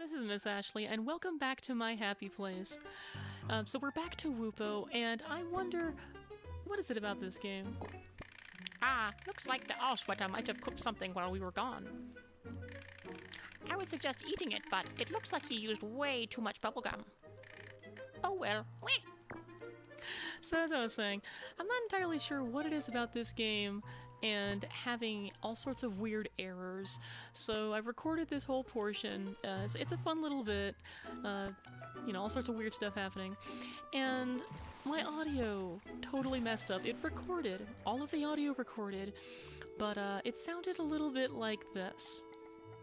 This is Miss Ashley, and welcome back to my happy place. So we're back to Wuppo, and I wonder, what is it about this game? Looks like the Allsweater might have cooked something while we were gone. I would suggest eating it, but it looks like he used way too much bubblegum. Oh well. So as I was saying, I'm not entirely sure what it is about this game and having all sorts of weird errors. So I've recorded this whole portion. It's a fun little bit, all sorts of weird stuff happening. And my audio totally messed up. It recorded, all of the audio recorded, but it sounded a little bit like this.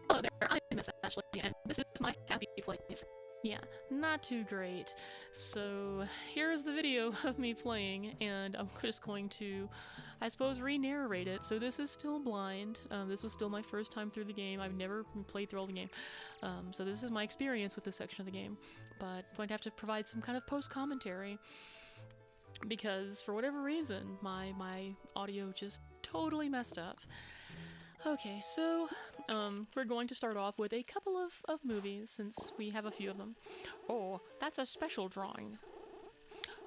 Hello there, I'm Miss Ashley, and this is my happy place. Yeah, not too great. So here's the video of me playing, and I'm just going to, I suppose, re-narrate it. So this is still blind. This was still my first time through the game. I've never played through all the game. So this is my experience with this section of the game. But I'm going to have to provide some kind of post-commentary, because for whatever reason, my audio just totally messed up. Okay, so we're going to start off with a couple of movies, since we have a few of them. Oh, that's a special drawing.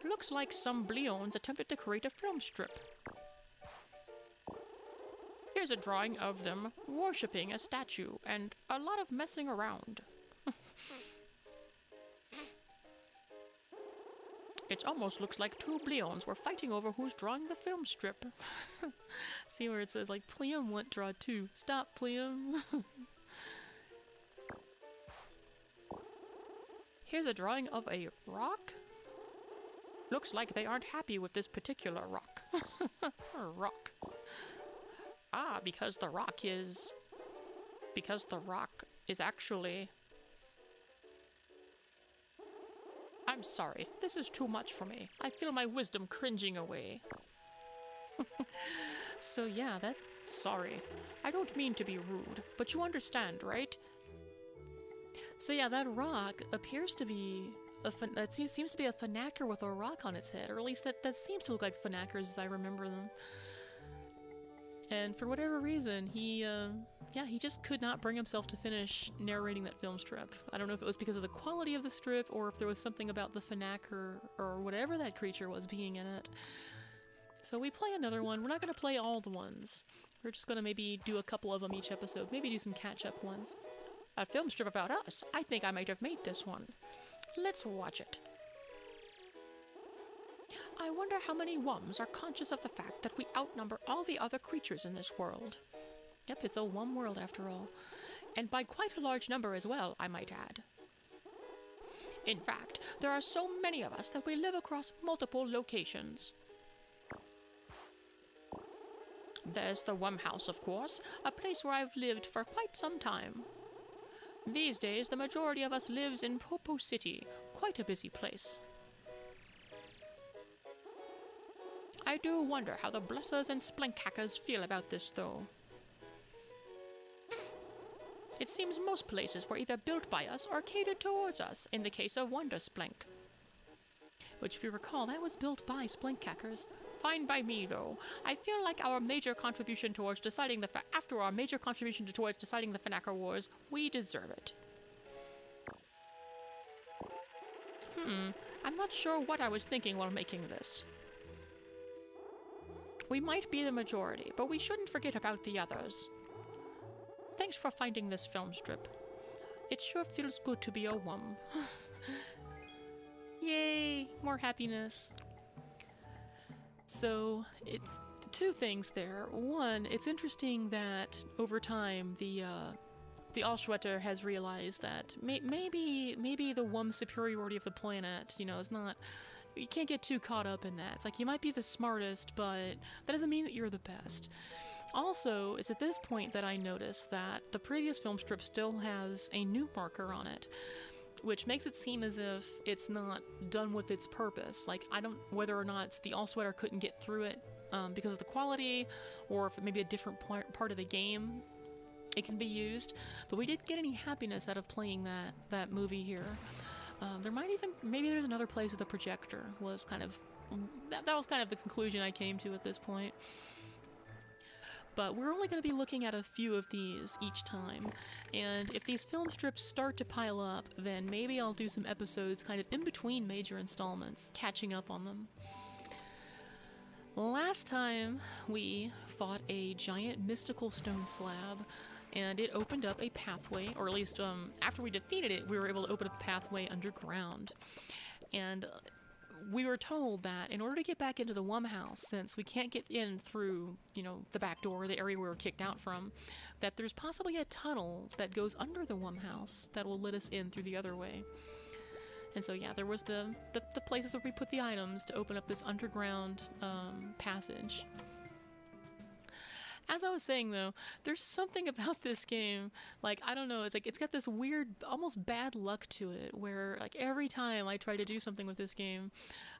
Looks like some bleons attempted to create a film strip. Here's a drawing of them worshipping a statue, and a lot of messing around. It almost looks like two bleons were fighting over who's drawing the film strip. See where it says, like, Pleum won't draw too. Stop, Pleum. Here's a drawing of a rock. Looks like they aren't happy with this particular rock. Rock. Because the rock is actually... I'm sorry, this is too much for me. I feel my wisdom cringing away. So yeah, Sorry, I don't mean to be rude, but you understand, right? So yeah, that rock appears to be that seems to be a Fanacker with a rock on its head, or at least that seems to look like Fanackers as I remember them. And for whatever reason, he just could not bring himself to finish narrating that film strip. I don't know if it was because of the quality of the strip, or if there was something about the Fanacker, or whatever that creature was being in it. So we play another one. We're not going to play all the ones. We're just going to maybe do a couple of them each episode. Maybe do some catch-up ones. A film strip about us. I think I might have made this one. Let's watch it. I wonder how many Wums are conscious of the fact that we outnumber all the other creatures in this world. Yep, it's a Wum world after all. And by quite a large number as well, I might add. In fact, there are so many of us that we live across multiple locations. There's the Wum House, of course, a place where I've lived for quite some time. These days, the majority of us lives in Wuppo City, quite a busy place. I do wonder how the Blessers and Splinkhackers feel about this, though. It seems most places were either built by us or catered towards us, in the case of Wonder Splink. Which, if you recall, that was built by Splinkhackers. Fine by me, though. I feel like after our major contribution towards deciding the Fanacker Wars, we deserve it. I'm not sure what I was thinking while making this. We might be the majority, but we shouldn't forget about the others. Thanks for finding this film strip. It sure feels good to be a Wum. Yay! More happiness. So, two things there. One, it's interesting that over time the Allsweater has realized that maybe the Wum superiority of the planet, is not... You can't get too caught up in that. It's like, you might be the smartest, but that doesn't mean that you're the best. Also, it's at this point that I notice that the previous film strip still has a new marker on it, which makes it seem as if it's not done with its purpose. Like, I don't... Whether or not it's the Allsweater couldn't get through it because of the quality, or if it may be a different part of the game it can be used. But we didn't get any happiness out of playing that movie here. Maybe there's another place with a projector, was kind of, that was kind of the conclusion I came to at this point. But we're only going to be looking at a few of these each time, and if these film strips start to pile up, then maybe I'll do some episodes kind of in between major installments, catching up on them. Last time we fought a giant mystical stone slab, and it opened up a pathway, or at least after we defeated it, we were able to open up a pathway underground. And we were told that in order to get back into the Wum house, since we can't get in through, you know, the back door, the area we were kicked out from, that there's possibly a tunnel that goes under the Wum house that will let us in through the other way. And so yeah, there was the places where we put the items to open up this underground passage. As I was saying though, there's something about this game, like, I don't know, it's like, it's got this weird, almost bad luck to it, where, like, every time I try to do something with this game,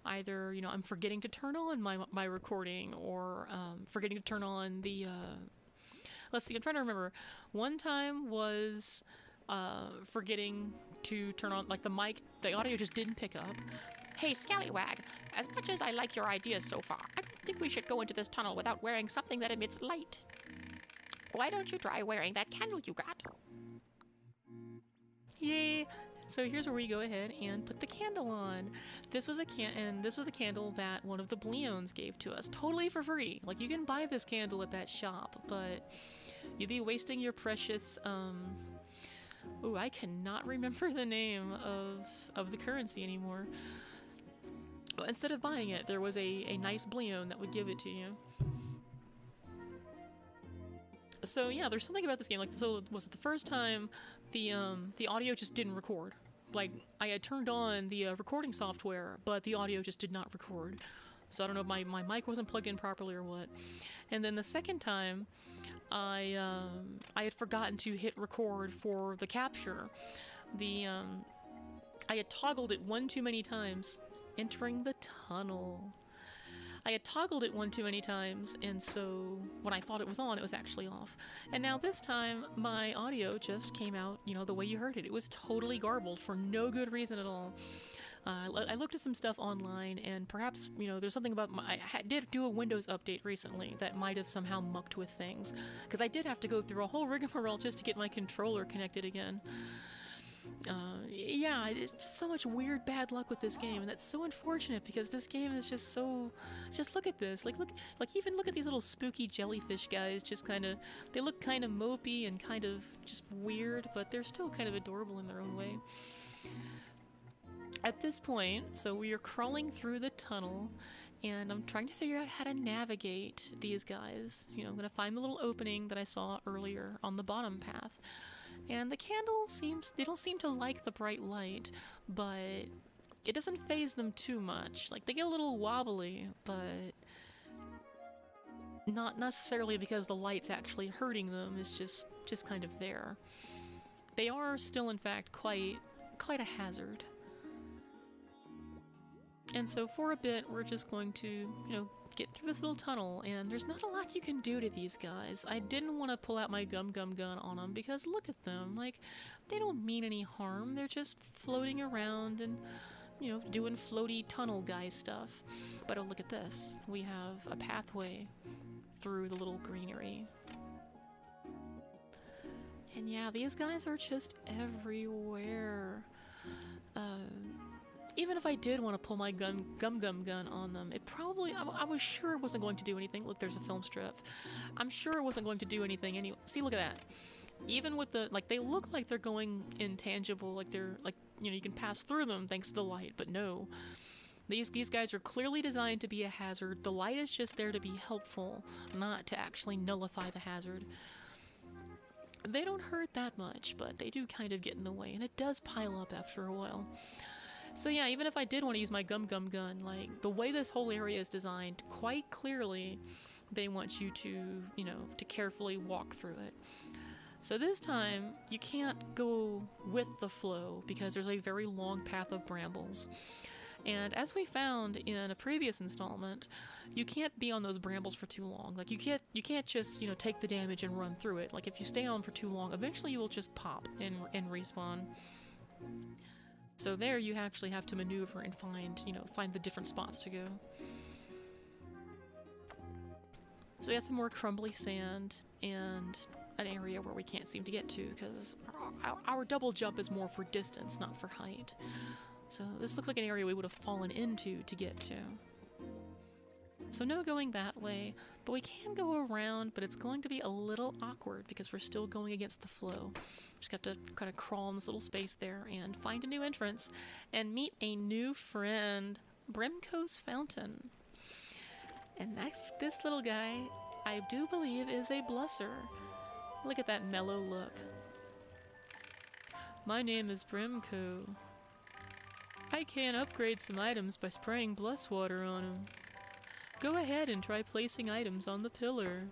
either, you know, I'm forgetting to turn on my recording, or forgetting to turn on the, let's see, I'm trying to remember. One time was forgetting to turn on, like, the mic, the audio just didn't pick up. Hey, Scallywag, as much as I like your ideas so far, I don't think we should go into this tunnel without wearing something that emits light. Why don't you try wearing that candle you got? Yay! So here's where we go ahead and put the candle on. This was a candle that one of the Bleons gave to us, totally for free. Like, you can buy this candle at that shop, but you'd be wasting your precious, ooh, I cannot remember the name of the currency anymore. But instead of buying it, there was a nice Bleon that would give it to you. So yeah, there's something about this game, like, so was it the first time the audio just didn't record? Like, I had turned on the recording software, but the audio just did not record. So I don't know if my mic wasn't plugged in properly or what. And then the second time, I had forgotten to hit record for the capture. I had toggled it one too many times, entering the tunnel. I had toggled it one too many times, and so when I thought it was on, it was actually off. And now this time, my audio just came out, you know, the way you heard it. It was totally garbled for no good reason at all. I looked at some stuff online, and perhaps, you know, there's something about I did do a Windows update recently that might have somehow mucked with things, because I did have to go through a whole rigmarole just to get my controller connected again. Yeah, it's just so much weird bad luck with this game, and that's so unfortunate because this game is just so. Just look at this, like even look at these little spooky jellyfish guys. Just kind of, they look kind of mopey and kind of just weird, but they're still kind of adorable in their own way. At this point, so we are crawling through the tunnel, and I'm trying to figure out how to navigate these guys. You know, I'm gonna find the little opening that I saw earlier on the bottom path. And the candle they don't seem to like the bright light, but it doesn't faze them too much. Like, they get a little wobbly, but not necessarily because the light's actually hurting them, it's just kind of there. They are still, in fact, quite a hazard. And so for a bit, we're just going to, you know, get through this little tunnel, and there's not a lot you can do to these guys. I didn't want to pull out my gum gun on them because look at them, like, they don't mean any harm. They're just floating around and, you know, doing floaty tunnel guy stuff. But oh, look at this. We have a pathway through the little greenery. And yeah, these guys are just everywhere. Even if I did want to pull my gum gun on them, it probably, I was sure it wasn't going to do anything. Look, there's a film strip. I'm sure it wasn't going to do anything anyway. See, look at that. Even with the, like, they look like they're going intangible, like they're, like, you know, you can pass through them thanks to the light, but no. These guys are clearly designed to be a hazard. The light is just there to be helpful, not to actually nullify the hazard. They don't hurt that much, but they do kind of get in the way, and it does pile up after a while. So yeah, even if I did want to use my gum gun, like, the way this whole area is designed, quite clearly they want you to, you know, to carefully walk through it. So this time, you can't go with the flow because there's a very long path of brambles. And as we found in a previous installment, you can't be on those brambles for too long. Like, you can't just, you know, take the damage and run through it. Like, if you stay on for too long, eventually you will just pop and respawn. So there you actually have to maneuver and find the different spots to go. So we had some more crumbly sand and an area where we can't seem to get to because our double jump is more for distance, not for height. So this looks like an area we would have fallen into to get to. So no going that way, but we can go around, but it's going to be a little awkward because we're still going against the flow. Just got to kind of crawl in this little space there and find a new entrance and meet a new friend, Brimco's Fountain. And that's this little guy, I do believe, is a blusser. Look at that mellow look. My name is Brimco. I can upgrade some items by spraying blush water on them. Go ahead and try placing items on the pillar.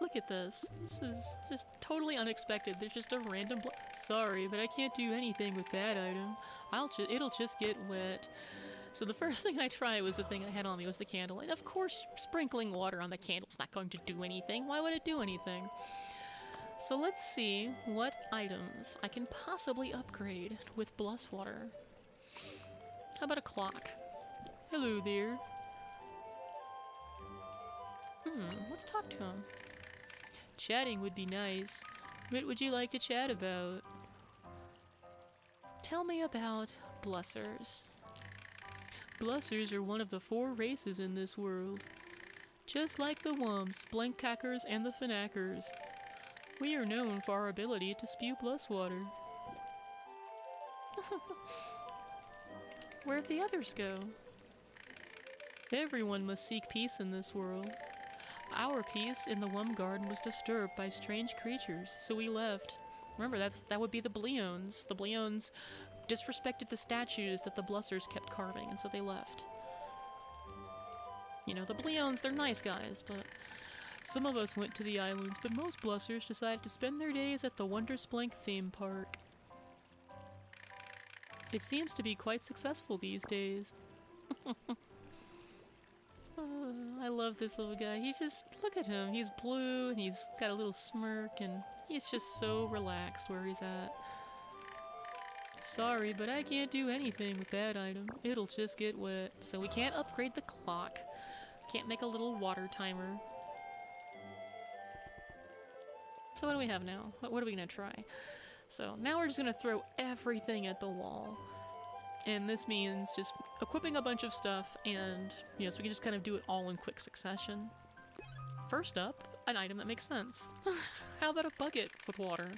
Look at this. This is just totally unexpected. There's just a random sorry, but I can't do anything with that item. It'll just get wet. So the first thing I tried was the thing I had on me was the candle. And of course, sprinkling water on the candle's not going to do anything. Why would it do anything? So let's see what items I can possibly upgrade with blush water. How about a clock? Hello there. Let's talk to him. Chatting would be nice. What would you like to chat about? Tell me about blussers. Blussers are one of the 4 races in this world. Just like the Wumps, Blankcackers, and the Fanackers. We are known for our ability to spew blush water. Where'd the others go? Everyone must seek peace in this world. Our peace in the Wum Garden was disturbed by strange creatures, so we left. Remember, that would be the Bleons. The Bleons disrespected the statues that the Blussers kept carving, and so they left. You know, the Bleons, they're nice guys, but some of us went to the islands, but most Blussers decided to spend their days at the Wondersplank theme park. It seems to be quite successful these days. I love this little guy. He's just, look at him. He's blue and he's got a little smirk and he's just so relaxed where he's at. Sorry, but I can't do anything with that item. It'll just get wet. So we can't upgrade the clock. Can't make a little water timer. So what do we have now? What are we gonna try? So now we're just gonna throw everything at the wall. And this means just equipping a bunch of stuff and, you know, so we can just kind of do it all in quick succession. First up, an item that makes sense. How about a bucket with water?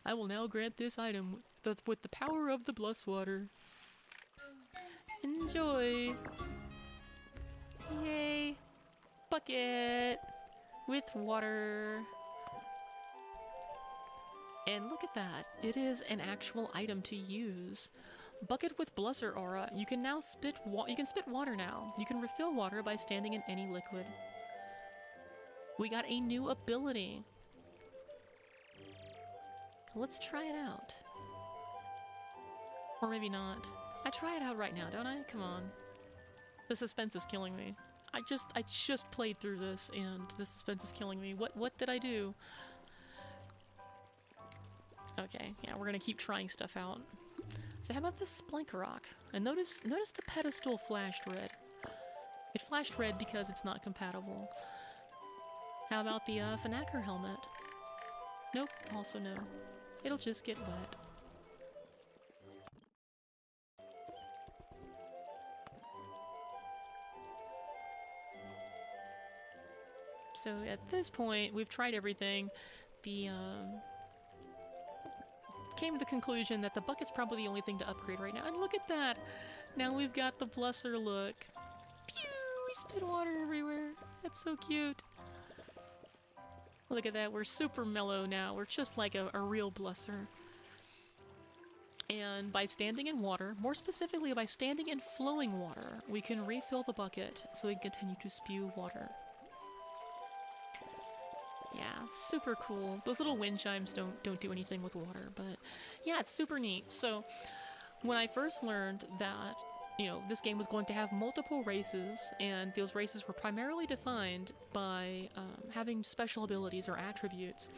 I will now grant this item with the power of the blush water. Enjoy! Yay! Bucket! With water! And look at that, it is an actual item to use. Bucket with Blusser Aura. You can now spit water now. You can refill water by standing in any liquid. We got a new ability. Let's try it out. Or maybe not. I try it out right now, don't I? Come on. The suspense is killing me. I just played through this and the suspense is killing me. What did I do? Okay, yeah, we're gonna keep trying stuff out. So how about this Splank Rock? And notice the pedestal flashed red. It flashed red because it's not compatible. How about the Fanacker helmet? Nope, also no. It'll just get wet. So at this point, we've tried everything. Came to the conclusion that the bucket's probably the only thing to upgrade right now. And look at that! Now we've got the Blusser look. Pew! We spit water everywhere. That's so cute. Look at that, we're super mellow now. We're just like a real Blusser. And by standing in water, more specifically by standing in flowing water, we can refill the bucket so we can continue to spew water. Yeah, super cool. Those little wind chimes don't do anything with water, but yeah, it's super neat. So when I first learned that you know, this game was going to have multiple races, and those races were primarily defined by having special abilities or attributes.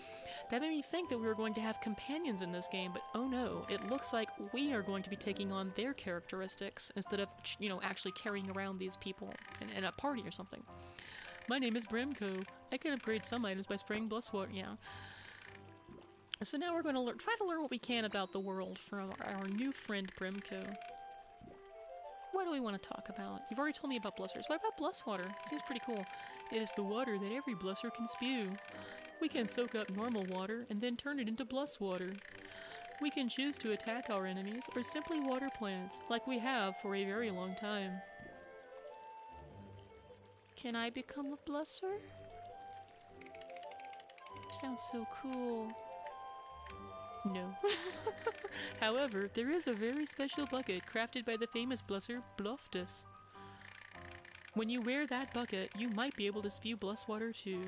That made me think that we were going to have companions in this game, but oh no, it looks like we are going to be taking on their characteristics instead of, you know, actually carrying around these people in a party or something. My name is Bremco. I can upgrade some items by spraying Bloodwater. Yeah. So now we're going to try to learn what we can about the world from our new friend Bremco. What do we want to talk about? You've already told me about blussers. What about Bloodwater? Seems pretty cool. It is the water that every blusser can spew. We can soak up normal water and then turn it into Bloodwater. We can choose to attack our enemies or simply water plants, like we have for a very long time. Can I become a blusser? Sounds so cool. No. However, there is a very special bucket crafted by the famous blusser Blufftus. When you wear that bucket, you might be able to spew Bloodwater too.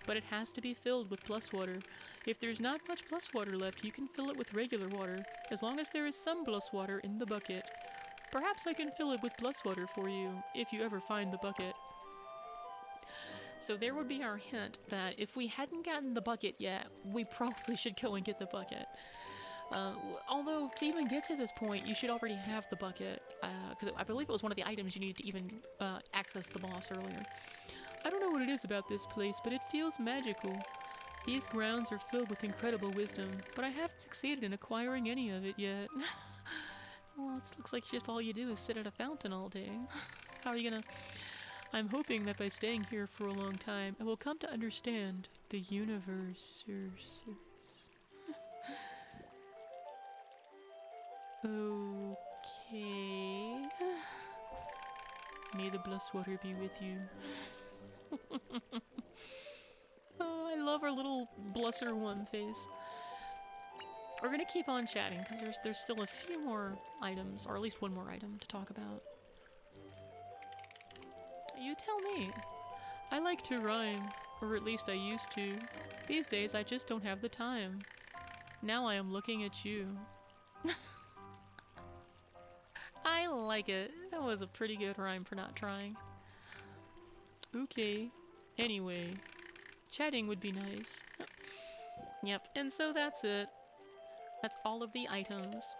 But it has to be filled with Bloodwater. If there's not much Bloodwater left, you can fill it with regular water, as long as there is some Bloodwater in the bucket. Perhaps I can fill it with Bloodwater for you, if you ever find the bucket. So there would be our hint that if we hadn't gotten the bucket yet, we probably should go and get the bucket. Although, to even get to this point, you should already have the bucket, because I believe it was one of the items you needed to even access the boss earlier. I don't know what it is about this place, but it feels magical. These grounds are filled with incredible wisdom, but I haven't succeeded in acquiring any of it yet. Well, it looks like just all you do is sit at a fountain all day. How are you gonna... I'm hoping that by staying here for a long time, I will come to understand the universe. Okay. May the Bloodwater be with you. Oh, I love our little blusser one face. We're gonna keep on chatting because there's still a few more items, or at least one more item to talk about. You tell me. I like to rhyme, or at least I used to. These days I just don't have the time. Now I am looking at you. I like it. That was a pretty good rhyme for not trying. Okay. Anyway, chatting would be nice. Yep, and so that's it. That's all of the items.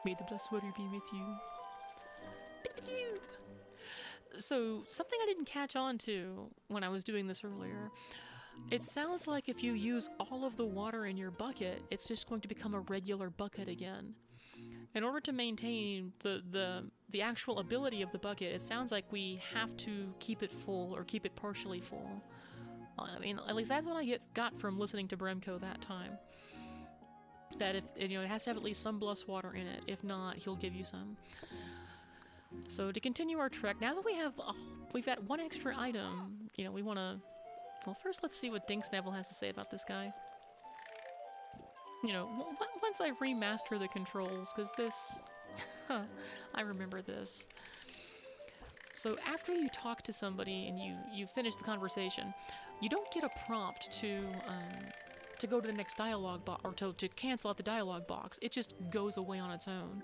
May the Bloodwater be with you. So, something I didn't catch on to when I was doing this earlier. It sounds like if you use all of the water in your bucket, it's just going to become a regular bucket again. In order to maintain the actual ability of the bucket, it sounds like we have to keep it full or keep it partially full. I mean, at least that's what I got from listening to Bremco that time. That if, you know, it has to have at least some Bloodwater in it. If not, he'll give you some. So to continue our trek, now that we've got one extra item, you know, we want to... Well, first let's see what Dinksneville has to say about this guy. You know, once I remaster the controls, because this... I remember this. So after you talk to somebody and you finish the conversation, you don't get a prompt to go to the next dialogue box, or to cancel out the dialogue box. It just goes away on its own.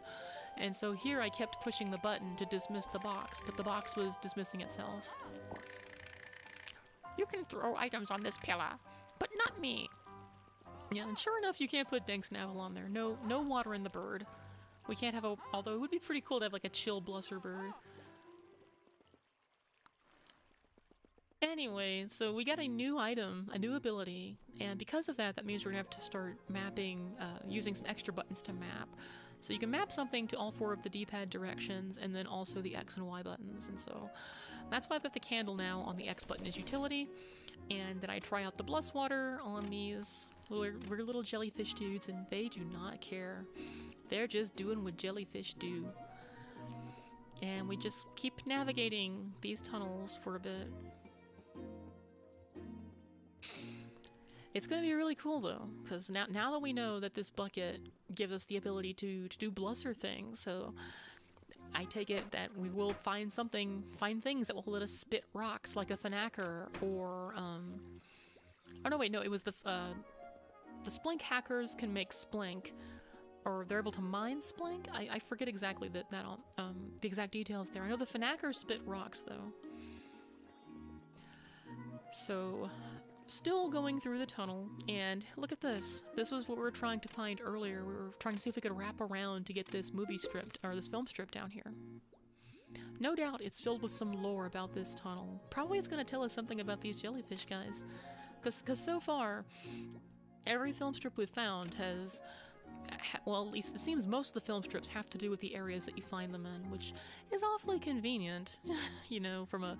And so here I kept pushing the button to dismiss the box, but the box was dismissing itself. You can throw items on this pillar, but not me. Yeah, and sure enough, you can't put Dinksneville on there. No water in the bird. We can't have a... Although it would be pretty cool to have like a chill blusser bird. Anyway, so we got a new item, a new ability, and because of that, that means we're gonna have to start mapping, using some extra buttons to map. So you can map something to all 4 of the D-pad directions, and then also the X and Y buttons, and so that's why I've got the candle now on the X button as utility, and then I try out the Bloodwater on these weird little jellyfish dudes, and they do not care. They're just doing what jellyfish do. And we just keep navigating these tunnels for a bit. It's going to be really cool though, because now that we know that this bucket gives us the ability to do blusser things, so I take it that we will find things that will let us spit rocks like a Fanacker, or oh no wait, no, it was the Splink hackers can make Splink, or they're able to mind splank. I forget exactly the exact details there. I know the Fnackers spit rocks though. So, still going through the tunnel, and look at this. This was what we were trying to find earlier. We were trying to see if we could wrap around to get this movie strip, or this film strip down here. No doubt it's filled with some lore about this tunnel. Probably it's going to tell us something about these jellyfish guys. Because so far, every film strip we've found has... well, at least it seems most of the film strips have to do with the areas that you find them in, which is awfully convenient, you know, from an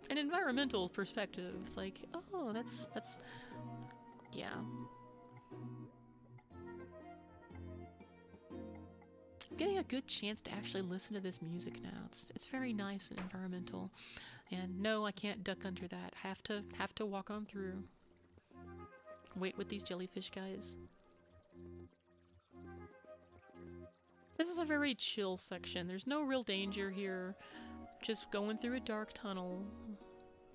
environmental perspective. It's like, oh, that's, yeah. I'm getting a good chance to actually listen to this music now. It's very nice and environmental. And no, I can't duck under that. Have to walk on through. Wait with these jellyfish guys. This is a very chill section. There's no real danger here. Just going through a dark tunnel.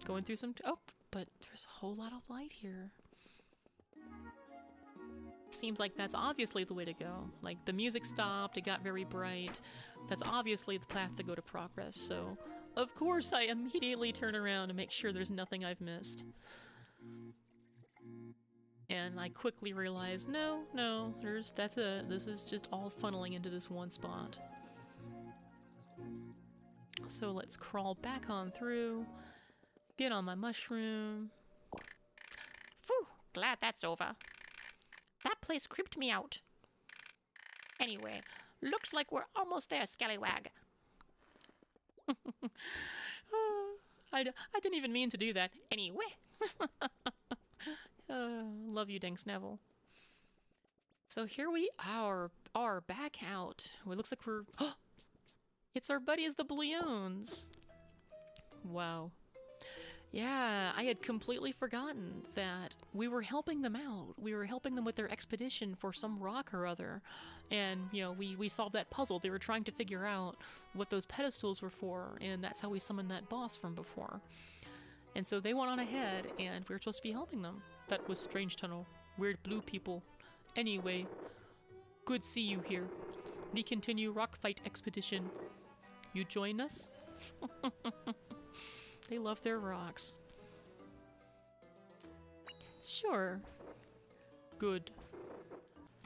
Going through some... oh, but there's a whole lot of light here. Seems like that's obviously the way to go. Like, the music stopped, it got very bright. That's obviously the path to go to progress, so... of course I immediately turn around to make sure there's nothing I've missed. And I quickly realize, no, this is just all funneling into this one spot. So let's crawl back on through, get on my mushroom. Phew, glad that's over. That place creeped me out. Anyway, looks like we're almost there, Scallywag. I didn't even mean to do that. Anyway. Love you, Dinks Neville. So here we are back out. It looks like we're... it's our buddies, the Bleons. Wow. Yeah, I had completely forgotten that we were helping them out. We were helping them with their expedition for some rock or other. And, you know, we solved that puzzle. They were trying to figure out what those pedestals were for, and that's how we summoned that boss from before. And so they went on ahead, and we were supposed to be helping them. That was Strange Tunnel. Weird blue people. Anyway, good see you here. We continue rock fight expedition. You join us? They love their rocks. Sure. Good.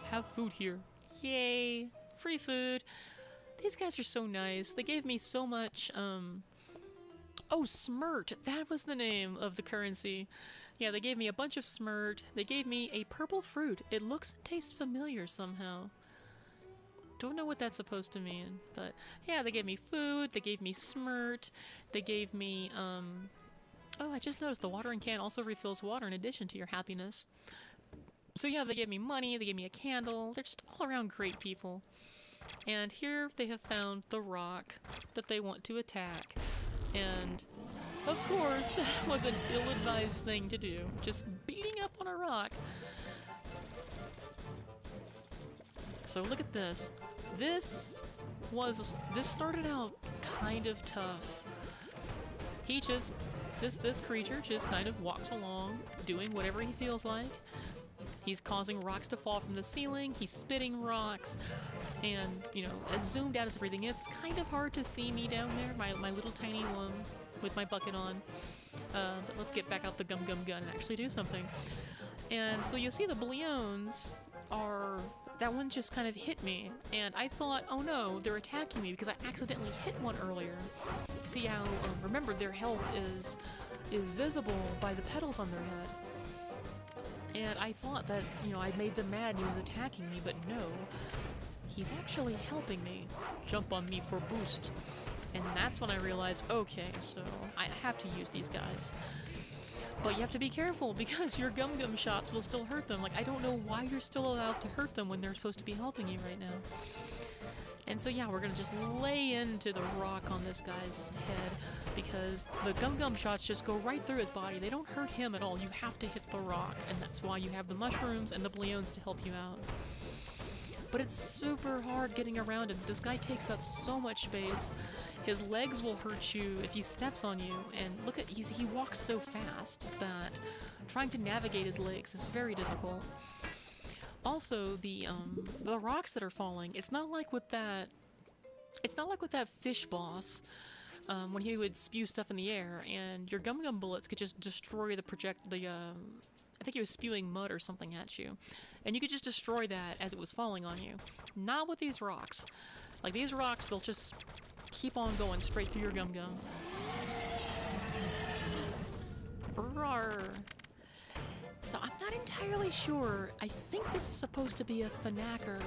Have food here. Yay! Free food. These guys are so nice. They gave me so much, oh, Smirt! That was the name of the currency. Yeah, they gave me a bunch of Smirt. They gave me a purple fruit. It looks and tastes familiar somehow. Don't know what that's supposed to mean, but yeah, they gave me food, they gave me Smirt, they gave me, oh, I just noticed the watering can also refills water in addition to your happiness. So yeah, they gave me money, they gave me a candle. They're just all around great people. And here they have found the rock that they want to attack. And of course, that was an ill-advised thing to do. Just beating up on a rock. So look at this. This started out kind of tough. This creature just kind of walks along, doing whatever he feels like. He's causing rocks to fall from the ceiling, he's spitting rocks, and, you know, as zoomed out as everything is, it's kind of hard to see me down there, my little tiny one with my bucket on. But let's get back out the gum gun and actually do something. And so you'll see the Bleons are... that one just kind of hit me, and I thought, oh no, they're attacking me because I accidentally hit one earlier. See how, remember, their health is visible by the petals on their head. And I thought that, you know, I made them mad and he was attacking me, but no. He's actually helping me. Jump on me for boost. And that's when I realized, okay, so I have to use these guys. But you have to be careful, because your gum-gum shots will still hurt them. Like, I don't know why you're still allowed to hurt them when they're supposed to be helping you right now. And so yeah, we're gonna just lay into the rock on this guy's head, because the gum-gum shots just go right through his body. They don't hurt him at all. You have to hit the rock, and that's why you have the mushrooms and the Bleons to help you out. But it's super hard getting around him. This guy takes up so much space. His legs will hurt you if he steps on you, and look at, he walks so fast that trying to navigate his legs is very difficult. Also, the rocks that are falling, it's not like with that fish boss, when he would spew stuff in the air, and your Gum Gum bullets could just destroy I think he was spewing mud or something at you, and you could just destroy that as it was falling on you. Not with these rocks. Like, these rocks, they'll just keep on going straight through your Gum Gum. Roar. So I'm not entirely sure. I think this is supposed to be a Fanacker,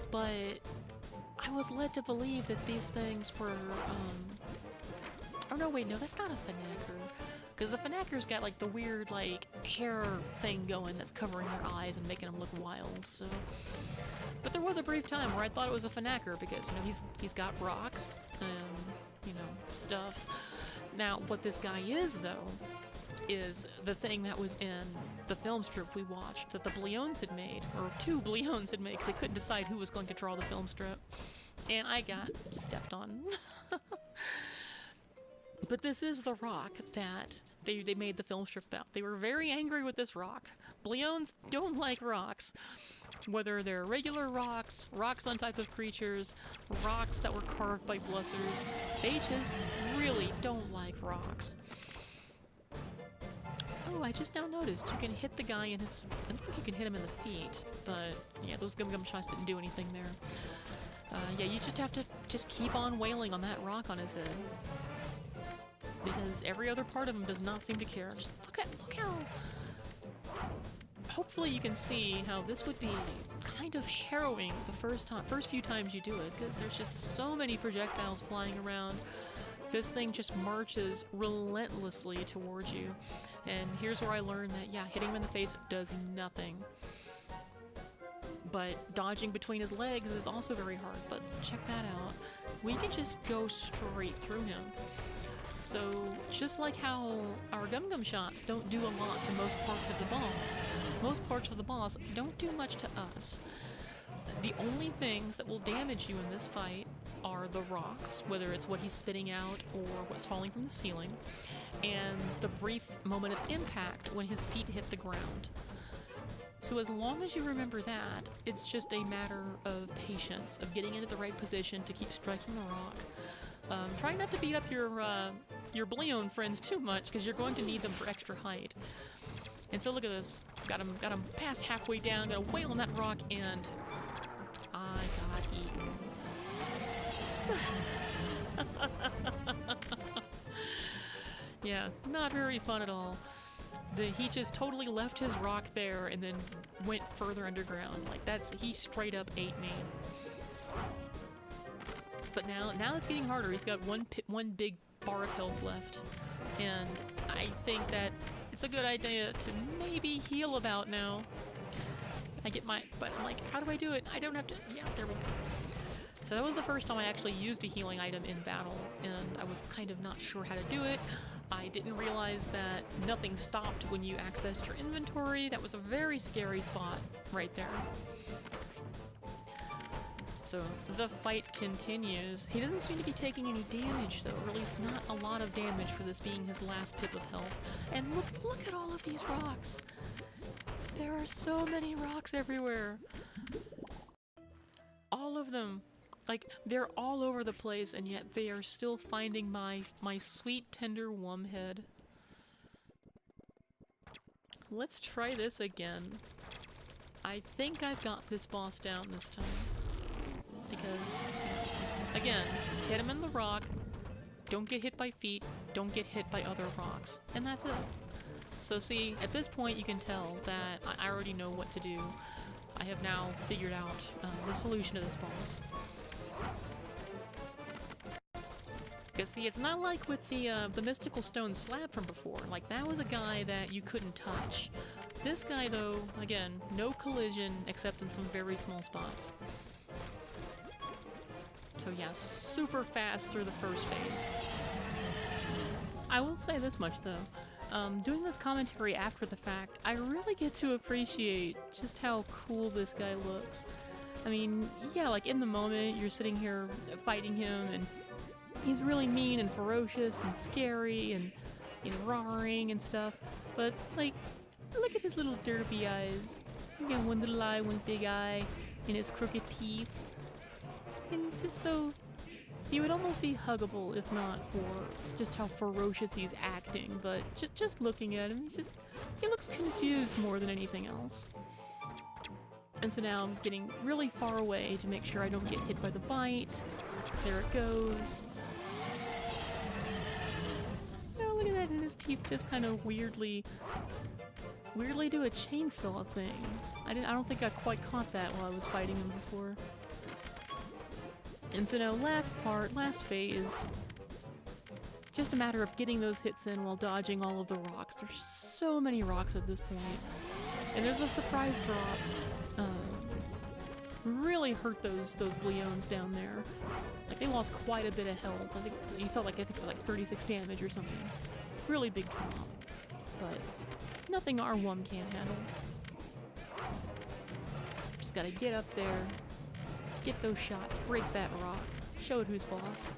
but I was led to believe that these things were, oh no, wait, no, that's not a Fanacker. Because the Fanacker's got, like, the weird, like, hair thing going that's covering their eyes and making them look wild, so... But there was a brief time where I thought it was a Fanacker because, you know, he's got rocks and, you know, stuff. Now, what this guy is, though, is the thing that was in the film strip we watched that the Bleons had made, or two Bleons had made, because they couldn't decide who was going to draw the film strip. And I got stepped on. But this is the rock that they made the film strip about. They were very angry with this rock. Bleons don't like rocks. Whether they're regular rocks, rocks on type of creatures, rocks that were carved by blessers, they just really don't like rocks. Oh, I just now noticed you can hit the guy in his... I don't think you can hit him in the feet, but yeah, those Gum Gum shots didn't do anything there. Yeah, you just have to just keep on wailing on that rock on his head. Because every other part of him does not seem to care. Just look how... Hopefully you can see how this would be kind of harrowing the first few times you do it, because there's just so many projectiles flying around. This thing just marches relentlessly towards you. And here's where I learned that, yeah, hitting him in the face does nothing. But dodging between his legs is also very hard, but check that out. We can just go straight through him. So, just like how our Gum Gum shots don't do a lot to most parts of the boss, most parts of the boss don't do much to us. The only things that will damage you in this fight are the rocks, whether it's what he's spitting out or what's falling from the ceiling, and the brief moment of impact when his feet hit the ground. So as long as you remember that, it's just a matter of patience, of getting into the right position to keep striking the rock. Try not to beat up your Bleon friends too much, because you're going to need them for extra height. And so look at this. Got him past halfway down, got a whale on that rock, and I got eaten. Yeah, not very fun at all. He just totally left his rock there and then went further underground. Like, he straight up ate me. But now it's getting harder. He's got one big bar of health left. And I think that it's a good idea to maybe heal about now. But I'm like, how do I do it? I don't have to, yeah, there we go. So that was the first time I actually used a healing item in battle, and I was kind of not sure how to do it. I didn't realize that nothing stopped when you accessed your inventory. That was a very scary spot right there. So the fight continues. He doesn't seem to be taking any damage though, or at least not a lot of damage for this being his last pip of health. And look at all of these rocks. There are so many rocks everywhere. All of them. Like, they're all over the place, and yet they are still finding my sweet, tender Wumhead. Let's try this again. I think I've got this boss down this time. Because, again, hit him in the rock, don't get hit by feet, don't get hit by other rocks, and that's it. So see, at this point you can tell that I already know what to do. I have now figured out the solution to this boss. Because see, it's not like with the mystical stone slab from before. Like, that was a guy that you couldn't touch. This guy, though, again, no collision except in some very small spots. So yeah, super fast through the first phase. I will say this much, though. Doing this commentary after the fact, I really get to appreciate just how cool this guy looks. I mean, yeah, like in the moment, you're sitting here fighting him, and he's really mean and ferocious and scary, and he's roaring and stuff, but, like, look at his little derpy eyes. He got one little eye, one big eye, and his crooked teeth. And he's just so... He would almost be huggable if not for just how ferocious he's acting, but just looking at him, he looks confused more than anything else. And so now I'm getting really far away to make sure I don't get hit by the bite. There it goes. Oh, look at that, and his teeth just kind of weirdly do a chainsaw thing. I don't think I quite caught that while I was fighting him before. And so now last phase, just a matter of getting those hits in while dodging all of the rocks. There's so many rocks at this point. And there's a surprise drop. Really hurt those bleons down there. Like, they lost quite a bit of health. I think you saw like 36 damage or something. Really big drop. But nothing our Wum can't handle. Just gotta get up there. Get those shots, break that rock, show it who's boss.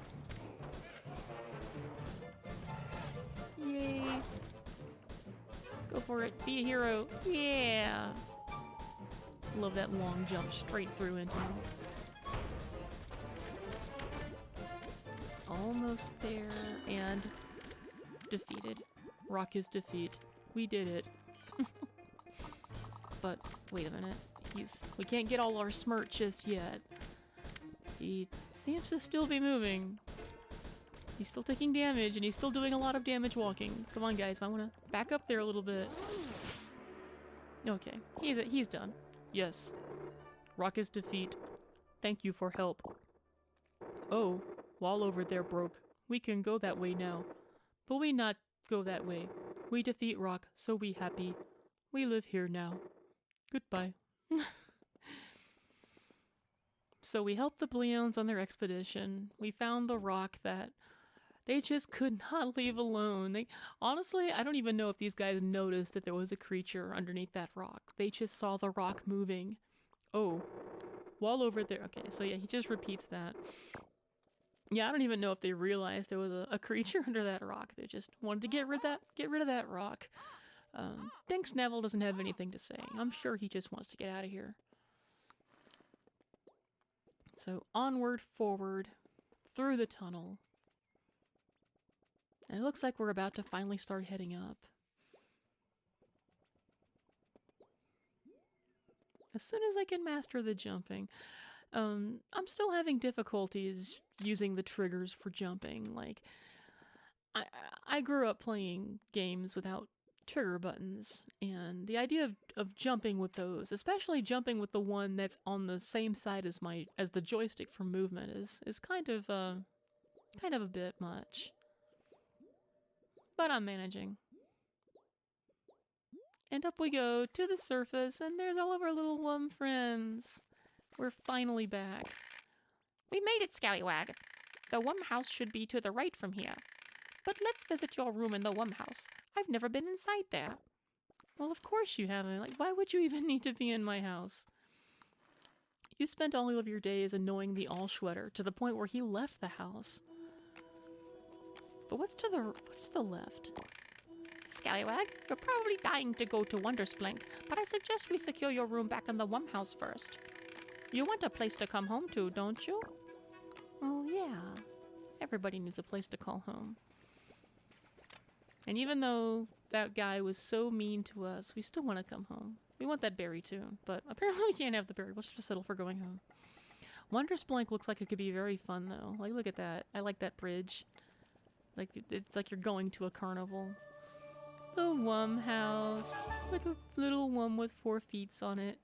Yay. Go for it, be a hero, yeah! Love that long jump straight through into him. Almost there, and defeated. Rock is defeat. We did it. But, wait a minute. We can't get all our smirch just yet. He seems to still be moving. He's still taking damage, and he's still doing a lot of damage walking. Come on, guys, I want to back up there a little bit. Okay, he's done. Yes. Rock is defeat. Thank you for help. Oh, wall over there broke. We can go that way now. But we not go that way. We defeat Rock, so we happy. We live here now. Goodbye. So we helped the Bleons on their expedition. We found the rock that they just could not leave alone. Honestly, I don't even know if these guys noticed that there was a creature underneath that rock. They just saw the rock moving. Oh, wall over there. Okay, so yeah, he just repeats that. Yeah, I don't even know if they realized there was a creature under that rock. They just wanted to get rid of that rock. Dinks Neville doesn't have anything to say. I'm sure he just wants to get out of here. So onward, forward, through the tunnel. And it looks like we're about to finally start heading up. As soon as I can master the jumping. I'm still having difficulties using the triggers for jumping. Like, I grew up playing games without trigger buttons, and the idea of jumping with those, especially jumping with the one that's on the same side as the joystick for movement, is kind of a bit much. But I'm managing. And up we go to the surface, and there's all of our little Wum friends. We're finally back. We made it, Scallywag. The Wum house should be to the right from here. But let's visit your room in the Wum house. I've never been inside there. Well, of course you haven't. Like, why would you even need to be in my house? You spent all of your days annoying the Allschwetter to the point where he left the house. But what's to the left? Scallywag, you're probably dying to go to Wondersplink, but I suggest we secure your room back in the Wum house first. You want a place to come home to, don't you? Oh, yeah. Everybody needs a place to call home. And even though that guy was so mean to us, we still want to come home. We want that berry too, but apparently we can't have the berry. We'll just settle for going home. Wondersplink looks like it could be very fun though. Like, look at that. I like that bridge. Like, it's like you're going to a carnival. The Wum house with a little Wum with 4 feet on it.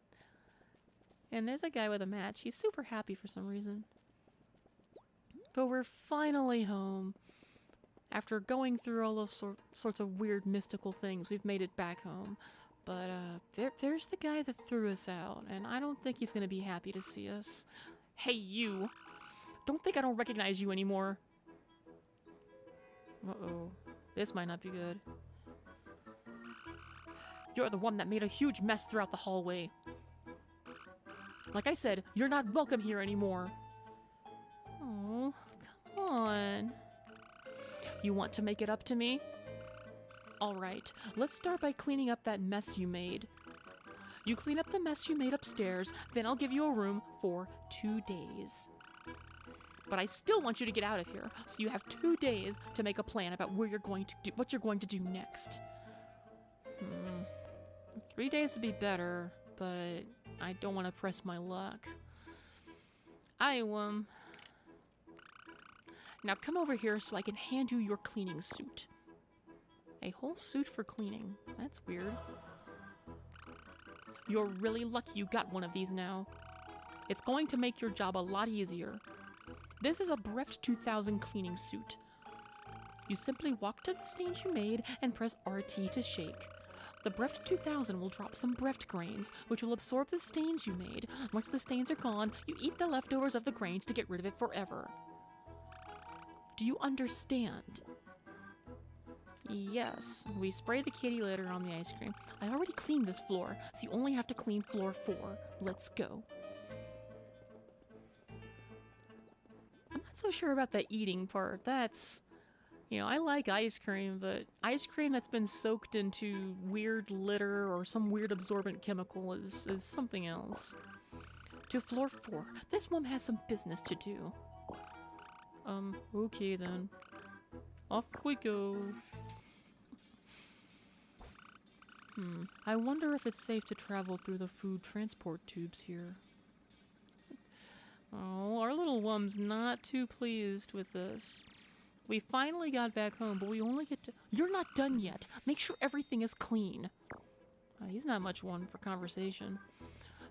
And there's a guy with a match. He's super happy for some reason. But we're finally home. After going through all those sorts of weird mystical things, we've made it back home. But there's the guy that threw us out, and I don't think he's gonna be happy to see us. Hey, you! Don't think I don't recognize you anymore. Uh-oh. This might not be good. You're the one that made a huge mess throughout the hallway. Like I said, you're not welcome here anymore. Oh, come on. You want to make it up to me? Alright, let's start by cleaning up that mess you made. You clean up the mess you made upstairs, then I'll give you a room for 2 days. But I still want you to get out of here, so you have 2 days to make a plan about what you're going to do next. 3 days would be better, but I don't want to press my luck. Now come over here so I can hand you your cleaning suit. A whole suit for cleaning. That's weird. You're really lucky you got one of these now. It's going to make your job a lot easier. This is a Breft 2000 cleaning suit. You simply walk to the stains you made and press RT to shake. The Breft 2000 will drop some Breft grains, which will absorb the stains you made. Once the stains are gone, you eat the leftovers of the grains to get rid of it forever. Do you understand? Yes. We spray the kitty litter on the ice cream. I already cleaned this floor, so you only have to clean floor 4. Let's go. I'm not so sure about the eating part. That's... You know, I like ice cream, but ice cream that's been soaked into weird litter or some weird absorbent chemical is something else. To floor 4. This woman has some business to do. Okay then. Off we go. I wonder if it's safe to travel through the food transport tubes here. Oh, our little Wum's not too pleased with this. We finally got back home, but we only get to... You're not done yet. Make sure everything is clean. He's not much one for conversation.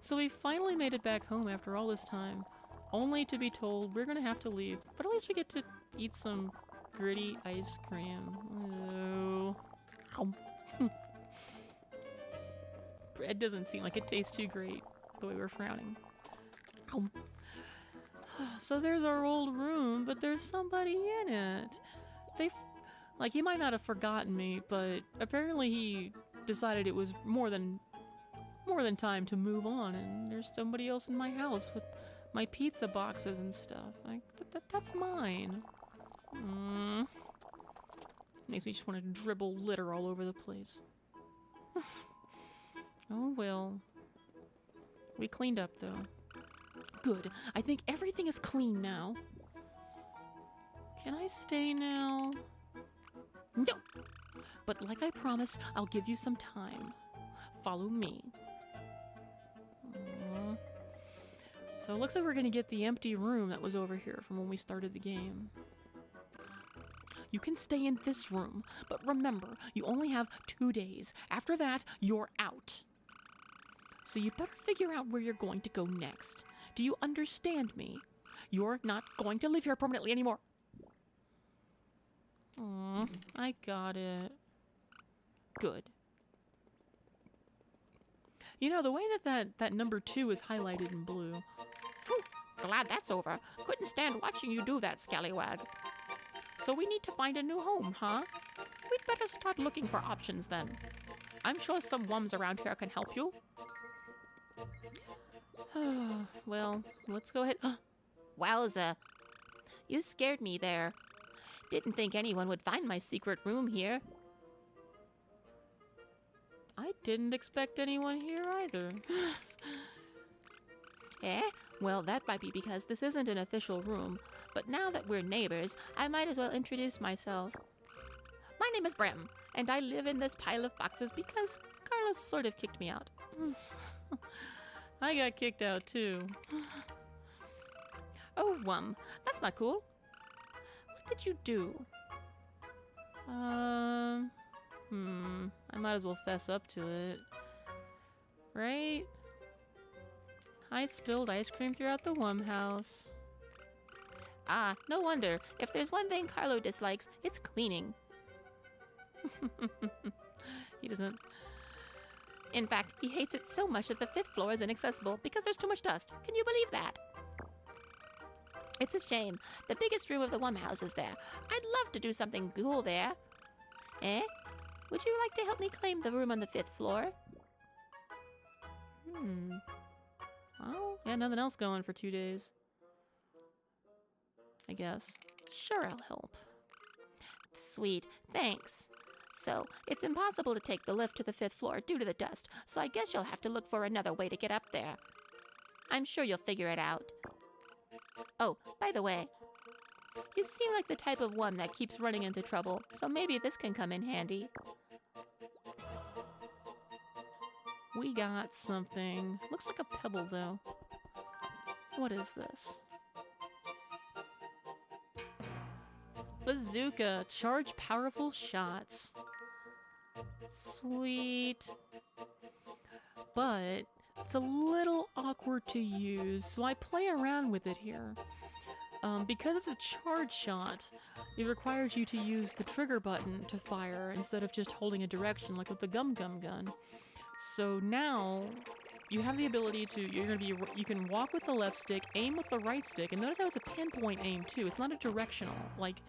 So we finally made it back home after all this time, only to be told we're gonna have to leave. But at least we get to eat some gritty ice cream. Oh. Bread doesn't seem like it tastes too great, the way we're frowning. So there's our old room, but there's somebody in it. He might not have forgotten me, but apparently he decided it was more than time to move on, and there's somebody else in my house with my pizza boxes and stuff. That's mine. Makes me just want to dribble litter all over the place. Oh well. We cleaned up though. Good. I think everything is clean now. Can I stay now? No! But like I promised, I'll give you some time. Follow me. So it looks like we're gonna get the empty room that was over here from when we started the game. You can stay in this room, but remember, you only have 2 days. After that, you're out. So you better figure out where you're going to go next. Do you understand me? You're not going to live here permanently anymore. I got it. Good. You know, the way that number 2 is highlighted in blue. Phew, glad that's over. Couldn't stand watching you do that, scallywag. So we need to find a new home, huh? We'd better start looking for options then. I'm sure some Wums around here can help you. Well, let's go ahead. Wowza. You scared me there. Didn't think anyone would find my secret room here. I didn't expect anyone here either. Eh? Well, that might be because this isn't an official room, but now that we're neighbors, I might as well introduce myself. My name is Brem, and I live in this pile of boxes because Carlos sort of kicked me out. I got kicked out too. Oh, that's not cool. What did you do? I might as well fess up to it. Right? I spilled ice cream throughout the Wum house. Ah, no wonder. If there's one thing Carlo dislikes, it's cleaning. He doesn't... In fact, he hates it so much that the 5th floor is inaccessible because there's too much dust. Can you believe that? It's a shame. The biggest room of the Wum house is there. I'd love to do something cool there. Eh? Would you like to help me claim the room on the 5th floor? Well, yeah, nothing else going for 2 days. I guess. Sure, I'll help. Sweet, thanks. So it's impossible to take the lift to the 5th floor due to the dust, so I guess you'll have to look for another way to get up there. I'm sure you'll figure it out. Oh, by the way, you seem like the type of one that keeps running into trouble, so maybe this can come in handy. We got something. Looks like a pebble, though. What is this? Bazooka. Charge powerful shots. Sweet. But it's a little awkward to use, so I play around with it here. Because it's a charge shot, it requires you to use the trigger button to fire instead of just holding a direction like with the Gum Gum gun. So now you have the ability to, you can walk with the left stick, aim with the right stick, and notice how it's a pinpoint aim too. It's not a directional. Like,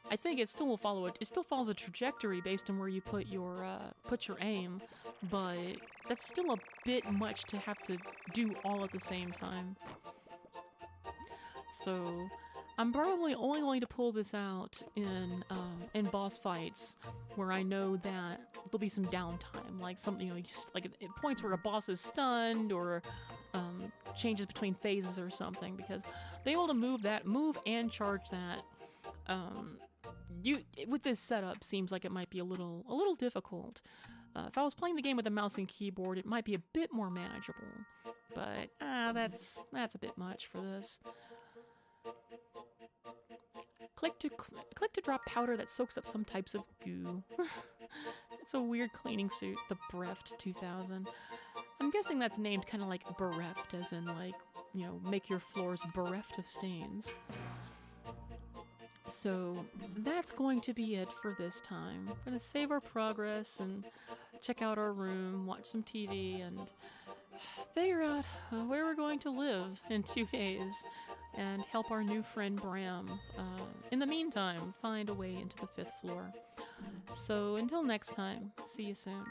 I think it still will follow it. It still follows a trajectory based on where you put your aim, but that's still a bit much to have to do all at the same time. So I'm probably only going to pull this out in boss fights where I know that there'll be some downtime, like something, just like at points where a boss is stunned or changes between phases or something, because being able to move and charge that, with this setup seems like it might be a little difficult. If I was playing the game with a mouse and keyboard, it might be a bit more manageable, but that's a bit much for this. Click to drop powder that soaks up some types of goo. It's a weird cleaning suit, the Bereft 2000. I'm guessing that's named kind of like bereft, as in like, make your floors bereft of stains. So that's going to be it for this time. We're going to save our progress and check out our room, watch some TV, and figure out where we're going to live in 2 days, and help our new friend Bram, in the meantime, find a way into the 5th floor. So until next time, see you soon.